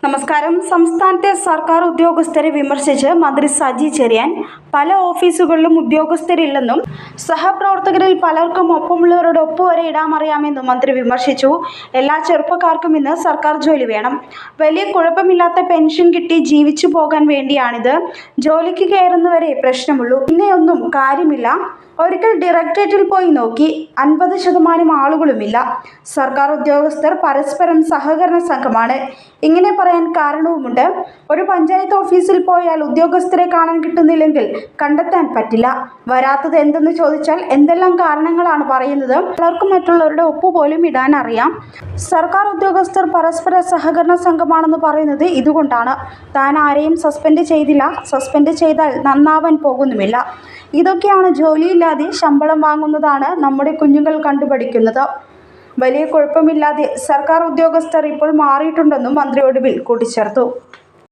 നമസ്കാരം. സംസ്ഥാനത്തെ സർക്കാർ ഉദ്യോഗസ്ഥരെ വിമർശിച്ച് മന്ത്രി സജി ചെറിയാൻ പല ഓഫീസുകളിലും ഉദ്യോഗസ്ഥരില്ലെന്നും സഹപ്രവർത്തകരിൽ പലർക്കും ഒപ്പമുള്ളവരുടെ ഒപ്പ് വരെ ഇടാമറിയാമെന്നും മന്ത്രി വിമർശിച്ചു. എല്ലാ ചെറുപ്പക്കാർക്കും ഇന്ന് സർക്കാർ ജോലി വേണം. വലിയ കുഴപ്പമില്ലാത്ത പെൻഷൻ കിട്ടി ജീവിച്ചു പോകാൻ വേണ്ടിയാണിത്. ജോലിക്ക് കയറുന്നവരെ പ്രശ്നമുള്ളൂ. പിന്നെയൊന്നും കാര്യമില്ല. ഒരിക്കൽ ഡയറക്ടറേറ്റിൽ പോയി നോക്കി, 50% ആളുകളുമില്ല. സർക്കാർ ഉദ്യോഗസ്ഥർ പരസ്പരം സഹകരണ സംഘമാണ്. ഇങ്ങനെ പറയാൻ കാരണവുമുണ്ട്. ഒരു പഞ്ചായത്ത് ഓഫീസിൽ പോയാൽ ഉദ്യോഗസ്ഥരെ കാണാൻ കിട്ടുന്നില്ലെങ്കിൽ കണ്ടെത്താൻ പറ്റില്ല. വരാത്തത് എന്തെന്ന് ചോദിച്ചാൽ എന്തെല്ലാം കാരണങ്ങളാണ് പറയുന്നത്. പലർക്കും മറ്റുള്ളവരുടെ ഒപ്പുപോലും ഇടാൻ അറിയാം. സർക്കാർ ഉദ്യോഗസ്ഥർ പരസ്പര സഹകരണ സംഘമാണെന്ന് പറയുന്നത് ഇതുകൊണ്ടാണ്. താൻ ആരെയും സസ്പെൻഡ് ചെയ്തില്ല. സസ്പെൻഡ് ചെയ്താൽ നന്നാവാൻ പോകുന്നുമില്ല. ഇതൊക്കെയാണ് ജോലിയില്ലാതെ ശമ്പളം വാങ്ങുന്നതാണ് നമ്മുടെ കുഞ്ഞുങ്ങൾ കണ്ടുപഠിക്കുന്നത്. വലിയ കുഴപ്പമില്ലാതെ സർക്കാർ ഉദ്യോഗസ്ഥർ ഇപ്പോൾ മാറിയിട്ടുണ്ടെന്നും മന്ത്രി ഒടുവിൽ കൂട്ടിച്ചേർത്തു.